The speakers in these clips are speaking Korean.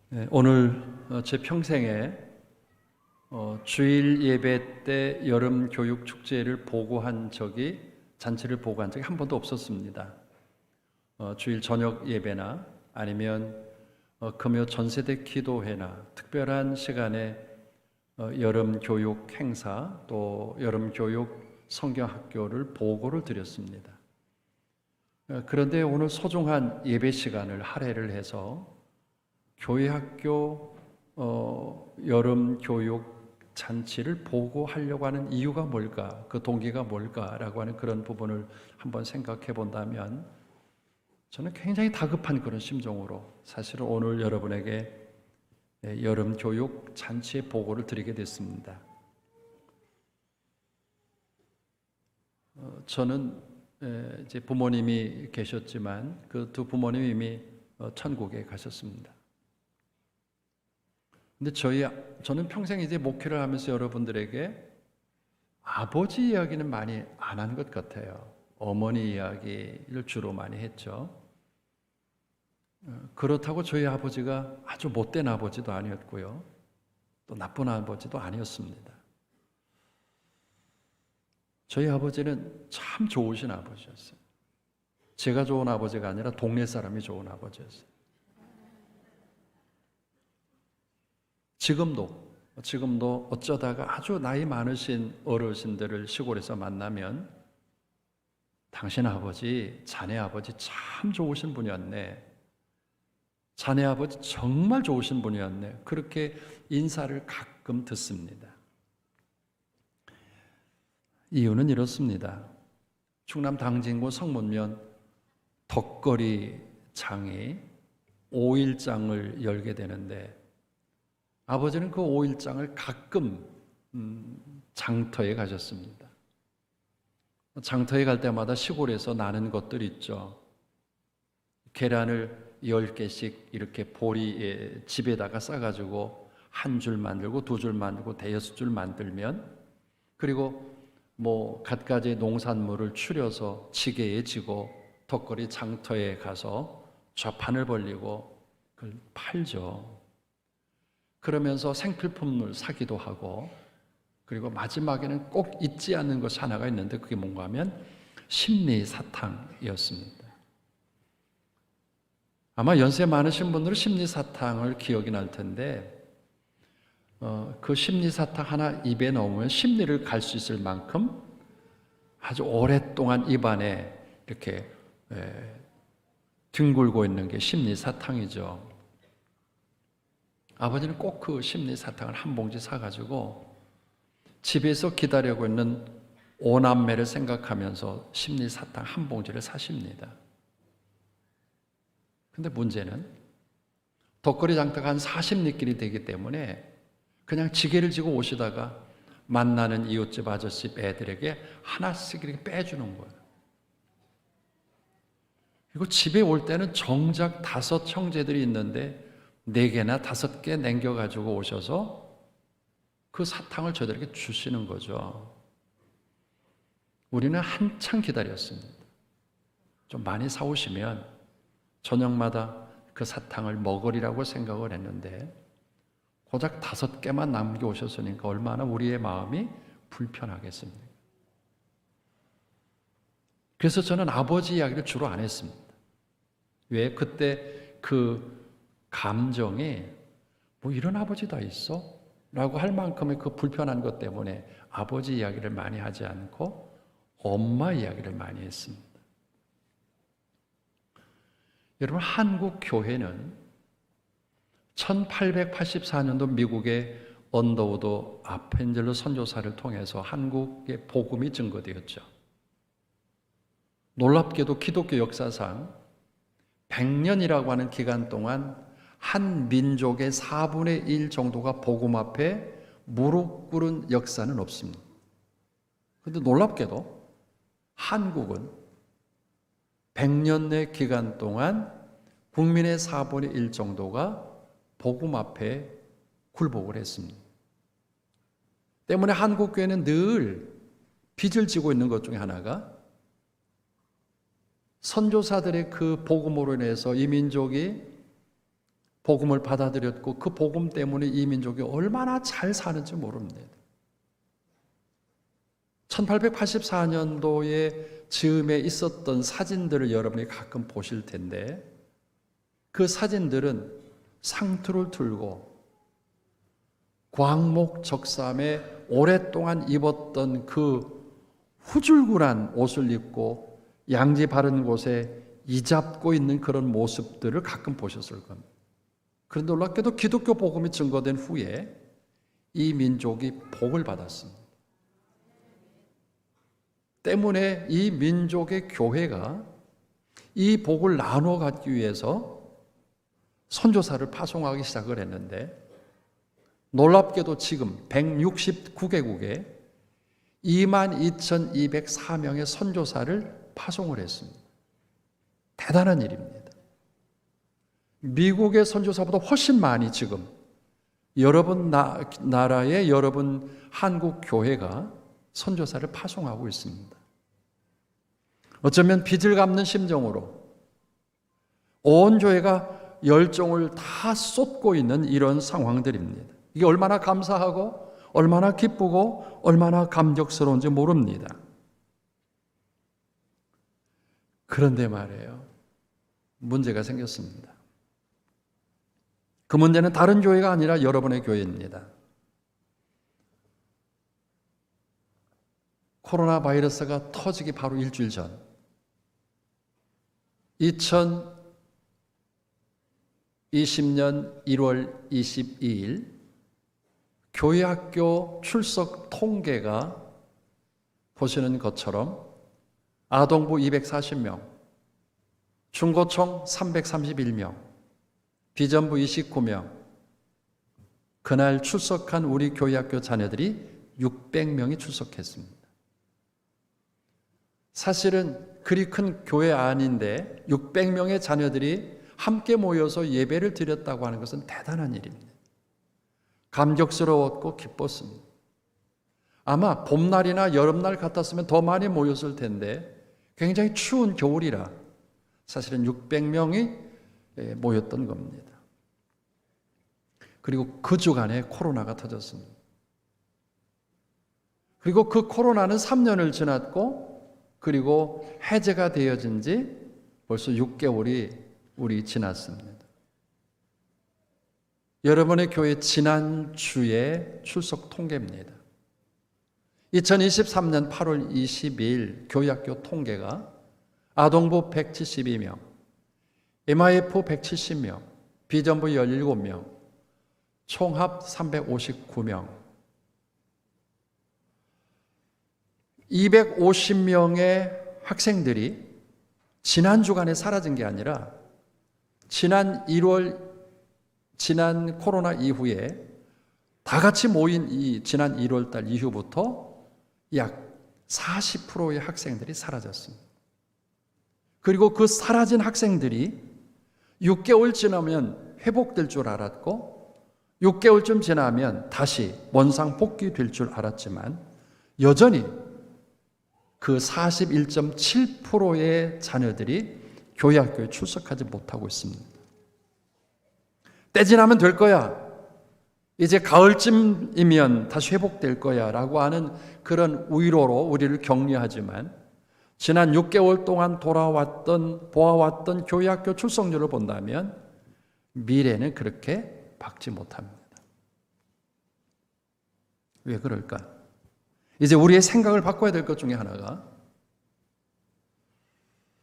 네, 오늘 제 평생에 주일 예배 때 여름 교육 축제를 잔치를 보고한 적이 한 번도 없었습니다. 주일 저녁 예배나 아니면 금요 전세대 기도회나 특별한 시간에 여름 교육 행사 또 여름 교육 성경학교를 보고를 드렸습니다. 그런데 오늘 소중한 예배 시간을 할애를 해서 교회 학교 여름 교육 잔치를 보고하려고 하는 이유가 뭘까? 그 동기가 뭘까라고 하는 그런 부분을 한번 생각해 본다면 저는 굉장히 다급한 그런 심정으로 사실은 오늘 여러분에게 여름 교육 잔치의 보고를 드리게 됐습니다. 저는 이제 부모님이 계셨지만 그 두 부모님이 이미 천국에 가셨습니다. 근데 저는 평생 이제 목회를 하면서 여러분들에게 아버지 이야기는 많이 안 한 것 같아요. 어머니 이야기를 주로 많이 했죠. 그렇다고 저희 아버지가 아주 못된 아버지도 아니었고요. 또 나쁜 아버지도 아니었습니다. 저희 아버지는 참 좋으신 아버지였어요. 제가 좋은 아버지가 아니라 동네 사람이 좋은 아버지였어요. 지금도 어쩌다가 아주 나이 많으신 어르신들을 시골에서 만나면 당신 아버지, 자네 아버지 참 좋으신 분이었네. 자네 아버지 정말 좋으신 분이었네. 그렇게 인사를 가끔 듣습니다. 이유는 이렇습니다. 충남 당진구 성문면 덕거리 장이 5일장을 열게 되는데 아버지는 그 5일장을 가끔 장터에 가셨습니다. 장터에 갈 때마다 시골에서 나는 것들 있죠. 계란을 10개씩 이렇게 보리에 집에다가 싸가지고 한 줄 만들고 두 줄 만들고 대여섯 줄 만들면 그리고 갖가지 농산물을 추려서 지게에 지고 덕거리 장터에 가서 좌판을 벌리고 그걸 팔죠. 그러면서 생필품을 사기도 하고 그리고 마지막에는 꼭 잊지 않는 것이 하나가 있는데 그게 뭔가 하면 심리사탕이었습니다. 아마 연세 많으신 분들은 심리사탕을 기억이 날 텐데 그 심리사탕 하나 입에 넣으면 심리를 갈 수 있을 만큼 아주 오랫동안 입안에 이렇게 뒹굴고 있는 게 심리사탕이죠. 아버지는 꼭 그 심리사탕을 한 봉지 사가지고 집에서 기다리고 있는 5남매를 생각하면서 심리사탕 한 봉지를 사십니다. 근데 문제는 덕거리 장터가 한 40리길이 되기 때문에 그냥 지게를 지고 오시다가 만나는 이웃집 아저씨 애들에게 하나씩 이렇게 빼주는 거예요. 그리고 집에 올 때는 정작 5 형제들이 있는데 4개나 5개 남겨가지고 오셔서 그 사탕을 저들에게 주시는 거죠. 우리는 한참 기다렸습니다. 좀 많이 사오시면 저녁마다 그 사탕을 먹으리라고 생각을 했는데 고작 5개만 남겨오셨으니까 얼마나 우리의 마음이 불편하겠습니까? 그래서 저는 아버지 이야기를 주로 안 했습니다. 왜? 그때 그 감정이 이런 아버지 다 있어? 라고 할 만큼의 그 불편한 것 때문에 아버지 이야기를 많이 하지 않고 엄마 이야기를 많이 했습니다. 여러분, 한국 교회는 1884년도 미국의 언더우드 아펜젤러 선교사를 통해서 한국의 복음이 증거되었죠. 놀랍게도 기독교 역사상 100년이라고 하는 기간 동안 한 민족의 4분의 1 정도가 복음 앞에 무릎 꿇은 역사는 없습니다. 그런데 놀랍게도 한국은 100년의 기간 동안 국민의 4분의 1 정도가 복음 앞에 굴복을 했습니다. 때문에 한국 교회는 늘 빚을 지고 있는 것 중에 하나가 선교사들의 그 복음으로 인해서 이 민족이 복음을 받아들였고 그 복음 때문에 이 민족이 얼마나 잘 사는지 모릅니다. 1884년도에 즈음에 있었던 사진들을 여러분이 가끔 보실 텐데 그 사진들은 상투를 들고 광목 적삼에 오랫동안 입었던 그 후줄근한 옷을 입고 양지 바른 곳에 이잡고 있는 그런 모습들을 가끔 보셨을 겁니다. 그런데 놀랍게도 기독교 복음이 증거된 후에 이 민족이 복을 받았습니다. 때문에 이 민족의 교회가 이 복을 나눠 갖기 위해서 선교사를 파송하기 시작을 했는데 놀랍게도 지금 169개국에 22,204명의 선교사를 파송을 했습니다. 대단한 일입니다. 미국의 선교사보다 훨씬 많이 지금 여러분 나라의 여러분 한국 교회가 선교사를 파송하고 있습니다. 어쩌면 빚을 갚는 심정으로 온 교회가 열정을 다 쏟고 있는 이런 상황들입니다. 이게 얼마나 감사하고 얼마나 기쁘고 얼마나 감격스러운지 모릅니다. 그런데 말이에요, 문제가 생겼습니다. 그 문제는 다른 교회가 아니라 여러분의 교회입니다. 코로나 바이러스가 터지기 바로 일주일 전 2020년 1월 22일 교회 학교 출석 통계가 보시는 것처럼 아동부 240명, 중고총 331명, 비전부 29명, 그날 출석한 우리 교회 학교 자녀들이 600명이 출석했습니다. 사실은 그리 큰 교회 아닌데 600명의 자녀들이 함께 모여서 예배를 드렸다고 하는 것은 대단한 일입니다. 감격스러웠고 기뻤습니다. 아마 봄날이나 여름날 같았으면 더 많이 모였을 텐데 굉장히 추운 겨울이라 사실은 600명이 모였던 겁니다. 그리고 그 주간에 코로나가 터졌습니다. 그리고 그 코로나는 3년을 지났고 그리고 해제가 되어진 지 벌써 6개월이 우리 지났습니다. 여러분의 교회 지난주에 출석 통계입니다. 2023년 8월 22일 교회학교 통계가 아동부 172명, MIF 170명, 비전부 17명, 총합 359명, 250명의 학생들이 지난 주간에 사라진 게 아니라 지난 코로나 이후에 다 같이 모인 이 지난 1월 달 이후부터 약 40%의 학생들이 사라졌습니다. 그리고 그 사라진 학생들이 6개월 지나면 회복될 줄 알았고 6개월쯤 지나면 다시 원상 복귀될 줄 알았지만 여전히 그 41.7%의 자녀들이 교회 학교에 출석하지 못하고 있습니다. 때 지나면 될 거야. 이제 가을쯤이면 다시 회복될 거야 라고 하는 그런 위로로 우리를 격려하지만 지난 6개월 동안 보아왔던 교회 학교 출석률을 본다면 미래는 그렇게 밝지 못합니다. 왜 그럴까? 이제 우리의 생각을 바꿔야 될 것 중에 하나가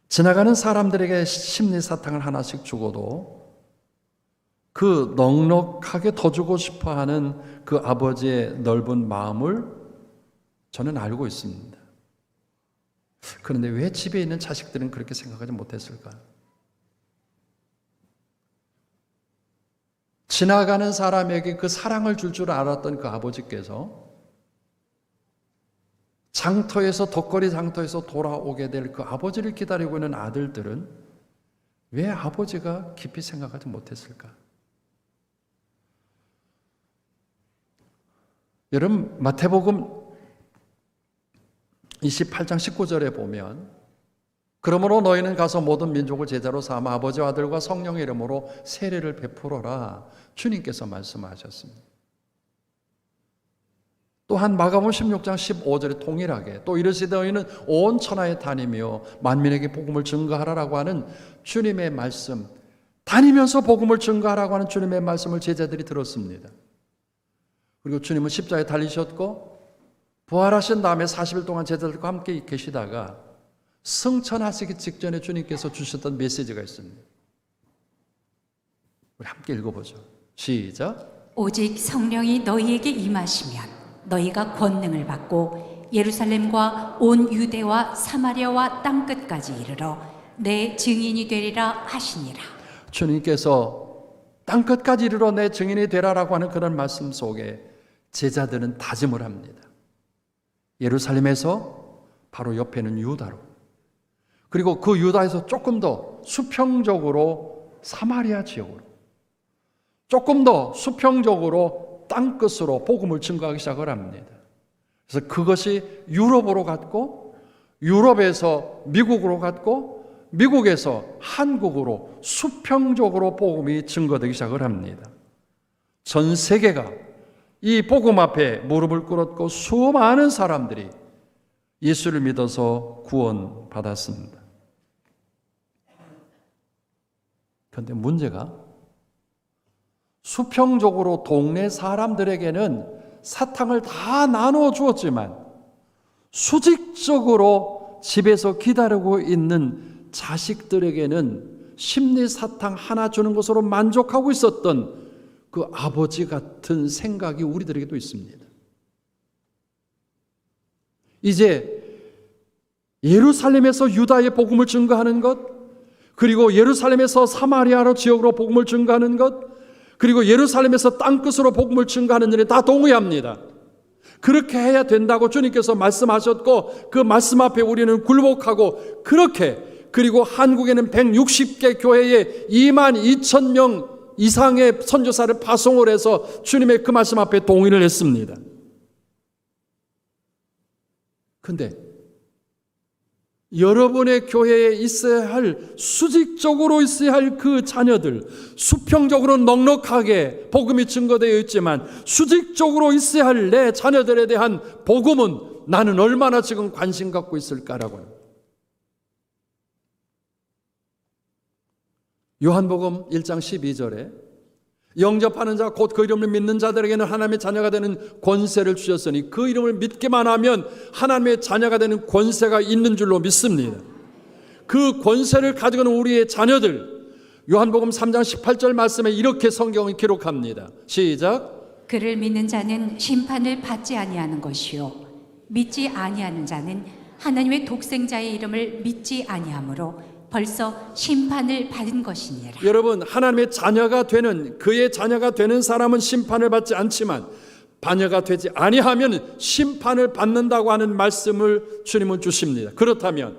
지나가는 사람들에게 심리사탕을 하나씩 주고도 그 넉넉하게 더 주고 싶어하는 그 아버지의 넓은 마음을 저는 알고 있습니다. 그런데 왜 집에 있는 자식들은 그렇게 생각하지 못했을까? 지나가는 사람에게 그 사랑을 줄 알았던 그 아버지께서 덕거리 장터에서 돌아오게 될 그 아버지를 기다리고 있는 아들들은 왜 아버지가 깊이 생각하지 못했을까? 여러분, 마태복음 28장 19절에 보면 그러므로 너희는 가서 모든 민족을 제자로 삼아 아버지와 아들과 성령의 이름으로 세례를 베풀어라. 주님께서 말씀하셨습니다. 또한 마가복음 16장 15절에 동일하게 또 이르시되 너희는 온 천하에 다니며 만민에게 복음을 증거하라라고 하는 주님의 말씀, 다니면서 복음을 증거하라고 하는 주님의 말씀을 제자들이 들었습니다. 그리고 주님은 십자가에 달리셨고 부활하신 다음에 40일 동안 제자들과 함께 계시다가 승천하시기 직전에 주님께서 주셨던 메시지가 있습니다. 우리 함께 읽어보죠. 시작. 오직 성령이 너희에게 임하시면 너희가 권능을 받고 예루살렘과 온 유대와 사마리아와 땅끝까지 이르러 내 증인이 되리라 하시니라. 주님께서 땅끝까지 이르러 내 증인이 되라라고 하는 그런 말씀 속에 제자들은 다짐을 합니다. 예루살렘에서 바로 옆에는 유다로, 그리고 그 유다에서 조금 더 수평적으로 사마리아 지역으로, 조금 더 수평적으로 땅끝으로 복음을 증거하기 시작을 합니다. 그래서 그것이 유럽으로 갔고, 유럽에서 미국으로 갔고, 미국에서 한국으로 수평적으로 복음이 증거되기 시작을 합니다. 전 세계가 이 복음 앞에 무릎을 꿇었고 수많은 사람들이 예수를 믿어서 구원받았습니다. 그런데 문제가 수평적으로 동네 사람들에게는 사탕을 다 나눠 주었지만 수직적으로 집에서 기다리고 있는 자식들에게는 심리 사탕 하나 주는 것으로 만족하고 있었던 그 아버지 같은 생각이 우리들에게도 있습니다. 이제 예루살렘에서 유다의 복음을 증거하는 것, 그리고 예루살렘에서 사마리아로 지역으로 복음을 증거하는 것, 그리고 예루살렘에서 땅끝으로 복음을 증거하는 일에 다 동의합니다. 그렇게 해야 된다고 주님께서 말씀하셨고 그 말씀 앞에 우리는 굴복하고 그렇게, 그리고 한국에는 160개 교회에 22,000명 이상의 선교사를 파송을 해서 주님의 그 말씀 앞에 동의를 했습니다. 그런데 여러분의 교회에 있어야 할, 수직적으로 있어야 할 그 자녀들, 수평적으로 넉넉하게 복음이 증거되어 있지만 수직적으로 있어야 할 내 자녀들에 대한 복음은 나는 얼마나 지금 관심 갖고 있을까라고요. 요한복음 1장 12절에 영접하는 자 곧 그 이름을 믿는 자들에게는 하나님의 자녀가 되는 권세를 주셨으니 그 이름을 믿기만 하면 하나님의 자녀가 되는 권세가 있는 줄로 믿습니다. 그 권세를 가지고 있는 우리의 자녀들, 요한복음 3장 18절 말씀에 이렇게 성경을 기록합니다. 시작. 그를 믿는 자는 심판을 받지 아니하는 것이요 믿지 아니하는 자는 하나님의 독생자의 이름을 믿지 아니하므로 벌써 심판을 받은 것이니라. 여러분, 하나님의 자녀가 되는, 그의 자녀가 되는 사람은 심판을 받지 않지만 자녀가 되지 아니하면 심판을 받는다고 하는 말씀을 주님은 주십니다. 그렇다면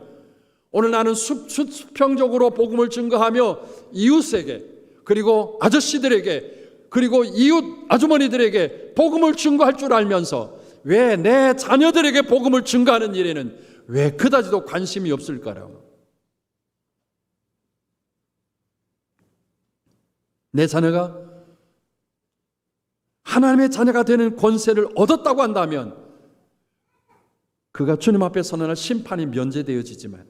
오늘 나는 수평적으로 복음을 증거하며 이웃에게, 그리고 아저씨들에게, 그리고 이웃 아주머니들에게 복음을 증거할 줄 알면서 왜 내 자녀들에게 복음을 증거하는 일에는 왜 그다지도 관심이 없을까라고. 내 자녀가 하나님의 자녀가 되는 권세를 얻었다고 한다면 그가 주님 앞에 서는 날 심판이 면제되어지지만,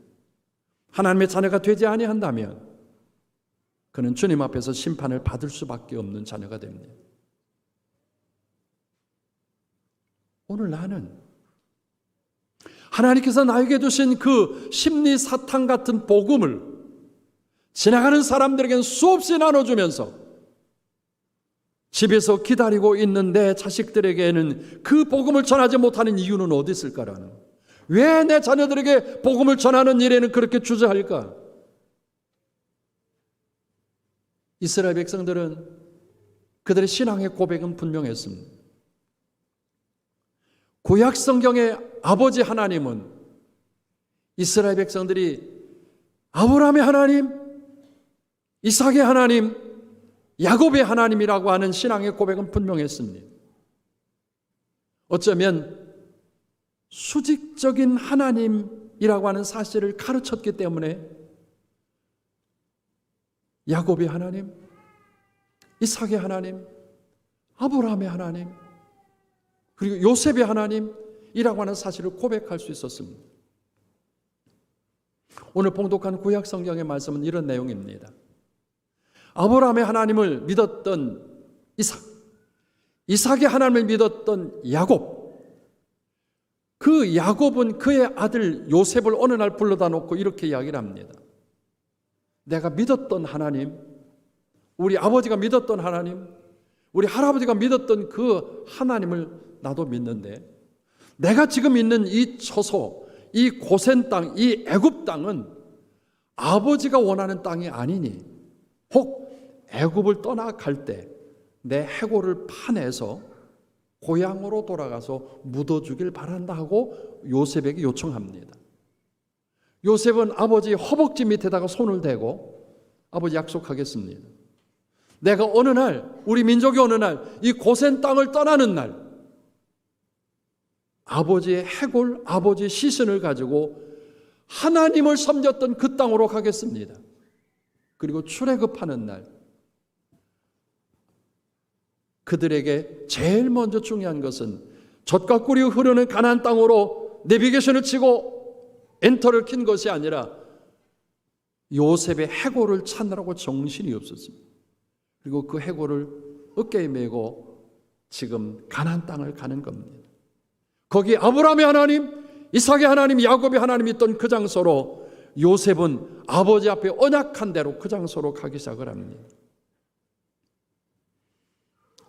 하나님의 자녀가 되지 아니한다면 그는 주님 앞에서 심판을 받을 수밖에 없는 자녀가 됩니다. 오늘 나는 하나님께서 나에게 주신 그 심리 사탕 같은 복음을 지나가는 사람들에게는 수없이 나눠주면서 집에서 기다리고 있는 내 자식들에게는 그 복음을 전하지 못하는 이유는 어디 있을까라는, 왜 내 자녀들에게 복음을 전하는 일에는 그렇게 주저할까? 이스라엘 백성들은 그들의 신앙의 고백은 분명했습니다. 구약 성경의 아버지 하나님은 이스라엘 백성들이 아브라함의 하나님, 이삭의 하나님, 야곱의 하나님이라고 하는 신앙의 고백은 분명했습니다. 어쩌면 수직적인 하나님 하나님이라고 하는 사실을 가르쳤기 때문에 야곱의 하나님, 이삭의 하나님, 아브라함의 하나님, 그리고 요셉의 하나님이라고 하는 사실을 고백할 수 있었습니다. 오늘 봉독한 구약 성경의 말씀은 이런 내용입니다. 아브라함의 하나님을 믿었던 이삭, 이삭의 하나님을 믿었던 야곱, 그 야곱은 그의 아들 요셉을 어느 날 불러다 놓고 이렇게 이야기를 합니다. 내가 믿었던 하나님, 우리 아버지가 믿었던 하나님, 우리 할아버지가 믿었던 그 하나님을 나도 믿는데, 내가 지금 있는 이 처소, 이 고센 땅, 이 애굽 땅은 아버지가 원하는 땅이 아니니 혹 애굽을 떠나갈 때 내 해골을 파내서 고향으로 돌아가서 묻어주길 바란다 하고 요셉에게 요청합니다. 요셉은 아버지 허벅지 밑에다가 손을 대고 아버지 약속하겠습니다. 내가 어느 날, 우리 민족이 어느 날 이 고센 땅을 떠나는 날 아버지의 해골, 아버지의 시신을 가지고 하나님을 섬겼던 그 땅으로 가겠습니다. 그리고 출애굽하는 날 그들에게 제일 먼저 중요한 것은 젖과 꿀이 흐르는 가나안 땅으로 내비게이션을 치고 엔터를 킨 것이 아니라 요셉의 해골을 찾느라고 정신이 없었습니다. 그리고 그 해골을 어깨에 메고 지금 가나안 땅을 가는 겁니다. 거기 아브라함의 하나님, 이삭의 하나님, 야곱의 하나님이 있던 그 장소로 요셉은 아버지 앞에 언약한 대로 그 장소로 가기 시작을 합니다.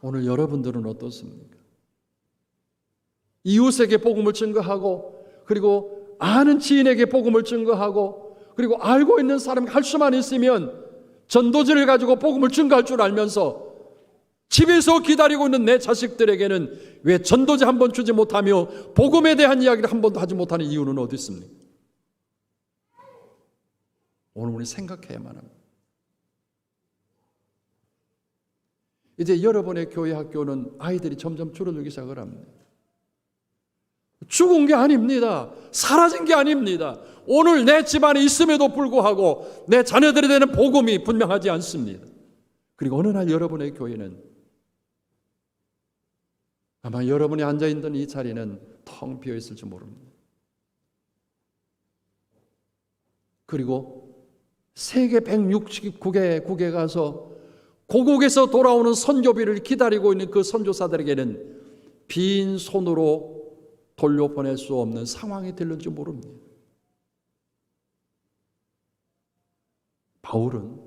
오늘 여러분들은 어떻습니까? 이웃에게 복음을 증거하고, 그리고 아는 지인에게 복음을 증거하고, 그리고 알고 있는 사람이 할 수만 있으면 전도지를 가지고 복음을 증거할 줄 알면서 집에서 기다리고 있는 내 자식들에게는 왜 전도지 한 번 주지 못하며 복음에 대한 이야기를 한 번도 하지 못하는 이유는 어디 있습니까? 오늘 우리 생각해야만 합니다. 이제 여러분의 교회 학교는 아이들이 점점 줄어들기 시작을 합니다. 죽은 게 아닙니다. 사라진 게 아닙니다. 오늘 내 집안에 있음에도 불구하고 내 자녀들에 대한 복음이 분명하지 않습니다. 그리고 어느 날 여러분의 교회는 아마 여러분이 앉아있는 이 자리는 텅 비어있을지 모릅니다. 그리고 세계 169개국에 가서 고국에서 돌아오는 선교비를 기다리고 있는 그 선교사들에게는 빈 손으로 돌려보낼 수 없는 상황이 될는지 모릅니다. 바울은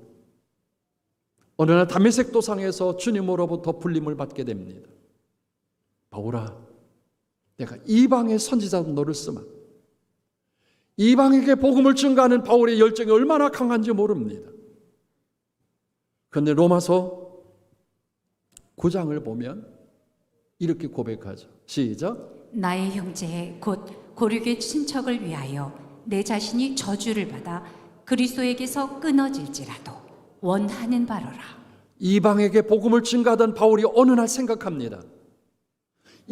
어느 날 다메섹 도상에서 주님으로부터 불림을 받게 됩니다. 바울아, 내가 이방의 선지자로 너를 쓰마. 이방에게 복음을 증거하는 바울의 열정이 얼마나 강한지 모릅니다. 그런데 로마서 9장을 보면 이렇게 고백하죠. 시작. 나의 형제 곧 고륙의 친척을 위하여 내 자신이 저주를 받아 그리스도에게서 끊어질지라도 원하는 바로라. 이방에게 복음을 증거하던 바울이 어느 날 생각합니다.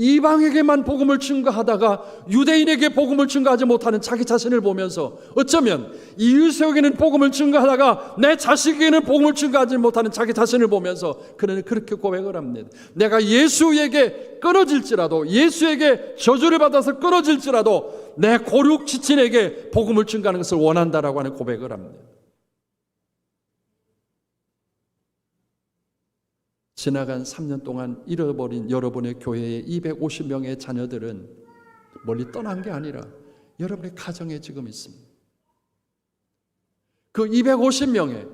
이방에게만 복음을 증거하다가 유대인에게 복음을 증거하지 못하는 자기 자신을 보면서 어쩌면 이웃에게는 복음을 증거하다가 내 자식에게는 복음을 증거하지 못하는 자기 자신을 보면서 그는 그렇게 고백을 합니다. 내가 예수에게 끊어질지라도, 예수에게 저주를 받아서 끊어질지라도 내 고륙 지친에게 복음을 증거하는 것을 원한다라고 하는 고백을 합니다. 지나간 3년 동안 잃어버린 여러분의 교회의 250명의 자녀들은 멀리 떠난 게 아니라 여러분의 가정에 지금 있습니다. 그 250명의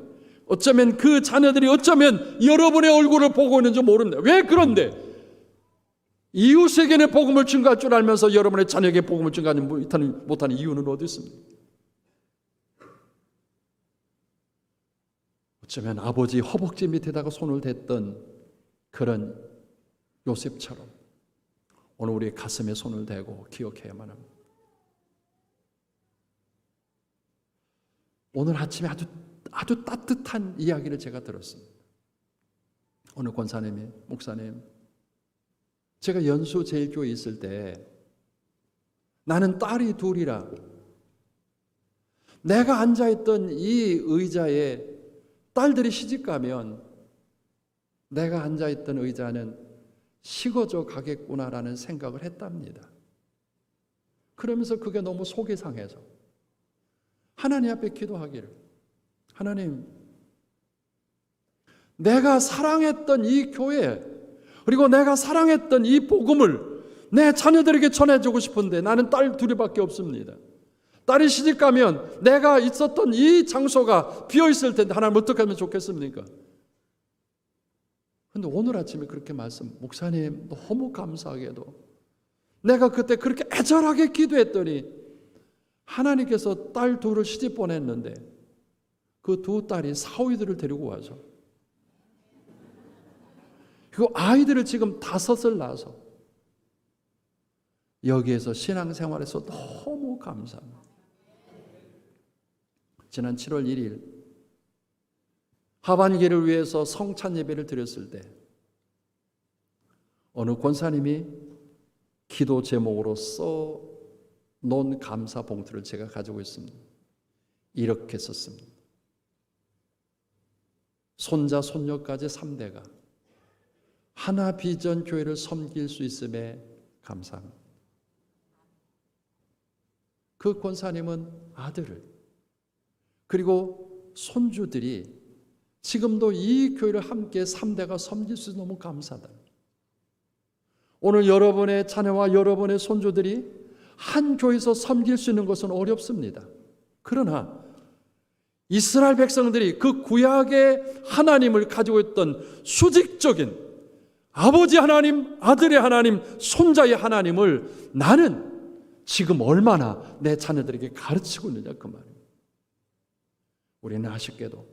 어쩌면 그 자녀들이 어쩌면 여러분의 얼굴을 보고 있는지 모릅니다. 왜 그런데 이웃에게는 복음을 증거할 줄 알면서 여러분의 자녀에게 복음을 증거하지 못하는 이유는 어디 있습니까? 어쩌면 아버지 허벅지 밑에다가 손을 댔던 그런 요셉처럼 오늘 우리의 가슴에 손을 대고 기억해야만 합니다. 오늘 아침에 아주 따뜻한 이야기를 제가 들었습니다. 오늘 권사님이, 목사님, 제가 연수 제일교회에 있을 때 나는 딸이 둘이라 내가 앉아있던 이 의자에 딸들이 시집가면 내가 앉아있던 의자는 식어져 가겠구나라는 생각을 했답니다. 그러면서 그게 너무 속이 상해서 하나님 앞에 기도하기를, 하나님, 내가 사랑했던 이 교회, 그리고 내가 사랑했던 이 복음을 내 자녀들에게 전해주고 싶은데 나는 딸 둘이밖에 없습니다. 딸이 시집가면 내가 있었던 이 장소가 비어있을 텐데 하나님 어떻게 하면 좋겠습니까? 그런데 오늘 아침에 그렇게 목사님 너무 감사하게도 내가 그때 그렇게 애절하게 기도했더니 하나님께서 딸 둘을 시집 보냈는데 그 두 딸이 사위들을 데리고 와서 그리고 아이들을 지금 5을 낳아서 여기에서 신앙생활에서 너무 감사합니다. 지난 7월 1일 하반기를 위해서 성찬 예배를 드렸을 때 어느 권사님이 기도 제목으로 써놓은 감사 봉투를 제가 가지고 있습니다. 이렇게 썼습니다. 손자 손녀까지 3대가 하나 비전 교회를 섬길 수 있음에 감사합니다. 그 권사님은 아들을 그리고 손주들이 지금도 이 교회를 함께 3대가 섬길 수 있어서 너무 감사하다. 오늘 여러분의 자녀와 여러분의 손주들이 한 교회에서 섬길 수 있는 것은 어렵습니다. 그러나 이스라엘 백성들이 그 구약의 하나님을 가지고 있던 수직적인 아버지 하나님, 아들의 하나님, 손자의 하나님을 나는 지금 얼마나 내 자녀들에게 가르치고 있느냐 그 말입니다. 우리는 아쉽게도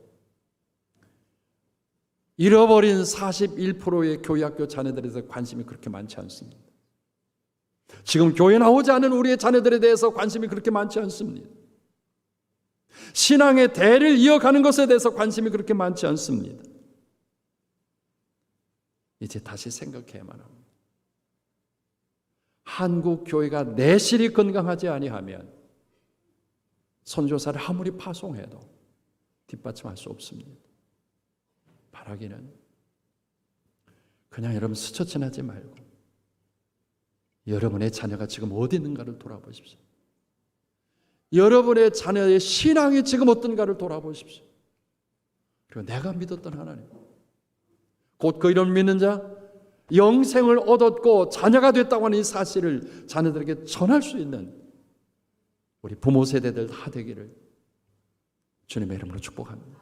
잃어버린 41%의 교회학교 자녀들에 대해서 관심이 그렇게 많지 않습니다. 지금 교회 나오지 않은 우리의 자녀들에 대해서 관심이 그렇게 많지 않습니다. 신앙의 대를 이어가는 것에 대해서 관심이 그렇게 많지 않습니다. 이제 다시 생각해야만 합니다. 한국 교회가 내실이 건강하지 아니하면 선교사를 아무리 파송해도 뒷받침할 수 없습니다. 바라기는 그냥 여러분 스쳐 지나지 말고 여러분의 자녀가 지금 어디 있는가를 돌아보십시오. 여러분의 자녀의 신앙이 지금 어떤가를 돌아보십시오. 그리고 내가 믿었던 하나님, 곧 그 이름 믿는 자, 영생을 얻었고 자녀가 됐다고 하는 이 사실을 자녀들에게 전할 수 있는 우리 부모 세대들 다 되기를 주님의 이름으로 축복합니다.